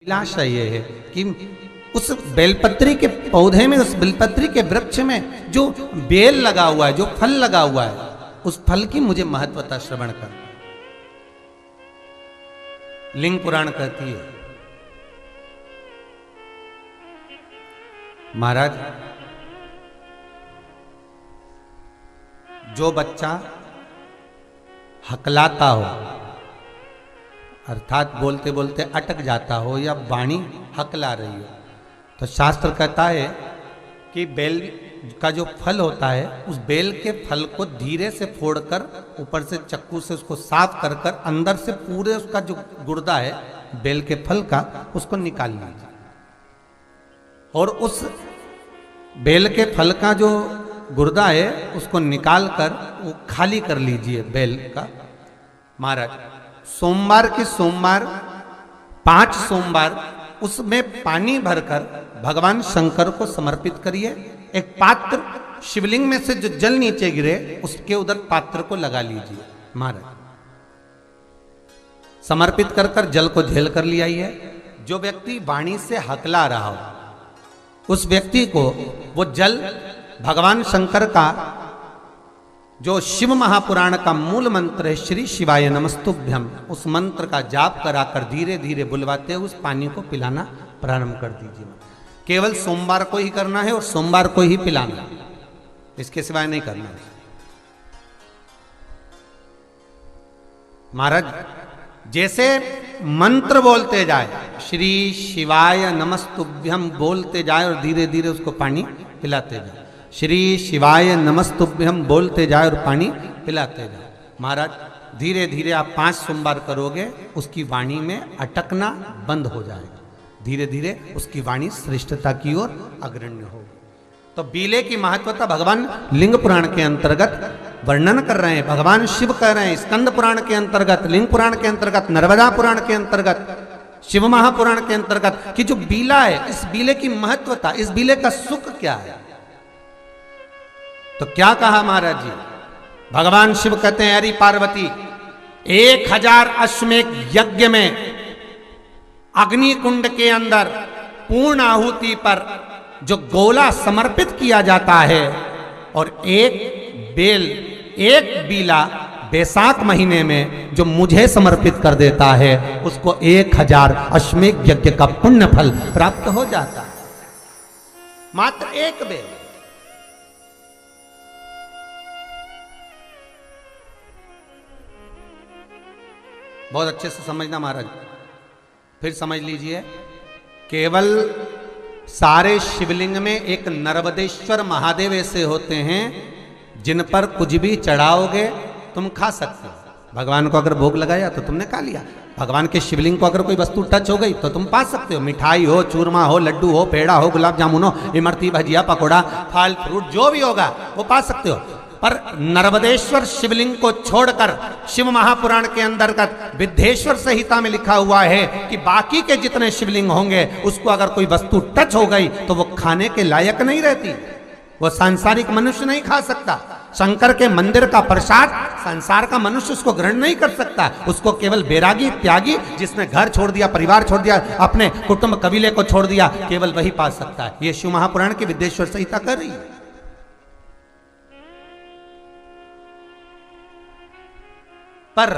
अभिलाषा ये है कि उस बेलपत्री के पौधे में, उस बेलपत्री के वृक्ष में जो बेल लगा हुआ है, जो फल लगा हुआ है, उस फल की मुझे महत्वता श्रवण कर। लिंग पुराण कहती है, महाराज जो बच्चा हकलाता हो, अर्थात बोलते बोलते अटक जाता हो या वाणी हकला रही हो, तो शास्त्र कहता है कि बेल का जो फल होता है, उस बेल के फल को धीरे से फोड़कर ऊपर से चक्कू से उसको साफ कर कर अंदर से पूरे उसका जो गुर्दा है बेल के फल का, उसको निकाल लीजिए। और उस बेल के फल का जो गुर्दा है उसको निकाल कर वो खाली कर लीजिए बेल का। महाराज सोमवार के सोमवार 5 सोमवार उसमें पानी भरकर भगवान शंकर को समर्पित करिए। एक पात्र, शिवलिंग में से जो जल नीचे गिरे उसके उधर पात्र को लगा लीजिए। महाराज समर्पित कर कर जल को झेल कर ले आइए। जो व्यक्ति वाणी से हकला रहा हो उस व्यक्ति को वो जल भगवान शंकर का जो शिव महापुराण का मूल मंत्र है, श्री शिवाय नमस्तुभ्यम, उस मंत्र का जाप कराकर धीरे धीरे बुलवाते हुए उस पानी को पिलाना प्रारंभ कर दीजिए। केवल सोमवार को ही करना है और सोमवार को ही पिलाना, इसके सिवाय नहीं करना है। महाराज जैसे मंत्र बोलते जाए, श्री शिवाय नमस्तुभ्यम बोलते जाए और धीरे धीरे उसको पानी पिलाते जाए, श्री शिवाय नमस्तुभ्यम बोलते जाए और पानी पिलाते जाए। महाराज धीरे धीरे आप 5 सोमवार करोगे, उसकी वाणी में अटकना बंद हो जाएगा, धीरे धीरे उसकी वाणी श्रेष्ठता की ओर अग्रण्य होगी। तो बीले की महत्वता भगवान लिंग पुराण के अंतर्गत वर्णन कर रहे हैं, भगवान शिव कह रहे हैं। स्कंद पुराण के अंतर्गत, लिंग पुराण के अंतर्गत, नर्मदा पुराण के अंतर्गत, शिव महापुराण के अंतर्गत कि जो बीला है, इस बीले की महत्वता, इस बीले का सुख क्या है। तो क्या कहा महाराज जी, भगवान शिव कहते हैं, अरे पार्वती 1000 अश्वमेध यज्ञ में अग्नि कुंड के अंदर पूर्ण आहुति पर जो गोला समर्पित किया जाता है और एक बेल, एक बीला बैसाख महीने में जो मुझे समर्पित कर देता है, उसको 1000 अश्वमेध यज्ञ का पुण्य फल प्राप्त हो जाता है। मात्र एक बेल। बहुत अच्छे से समझना महाराज, फिर समझ लीजिए। केवल सारे शिवलिंग में एक नर्मदेश्वर महादेव ऐसे होते हैं जिन पर कुछ भी चढ़ाओगे तुम खा सकते हो। भगवान को अगर भोग लगाया तो तुमने खा लिया। भगवान के शिवलिंग को अगर कोई वस्तु टच हो गई तो तुम पा सकते हो। मिठाई हो, चूरमा हो, लड्डू हो, पेड़ा हो, गुलाब जामुन हो, इमरती, भजिया, पकौड़ा, फल फ्रूट जो भी होगा वो पा सकते हो। पर नर्मदेश्वर शिवलिंग को छोड़कर शिव महापुराण के अंतर्गत विद्धेश्वर संहिता में लिखा हुआ है कि बाकी के जितने शिवलिंग होंगे उसको अगर कोई वस्तु टच हो गई तो वो खाने के लायक नहीं रहती, वो सांसारिक मनुष्य नहीं खा सकता। शंकर के मंदिर का प्रसाद संसार का मनुष्य उसको ग्रहण नहीं कर सकता। उसको केवल बैरागी, त्यागी, जिसने घर छोड़ दिया, परिवार छोड़ दिया, अपने कुटुंब कबीले को छोड़ दिया, केवल वही पा सकता है। ये शिव महापुराण की विद्धेश्वर संहिता कर रही है। पर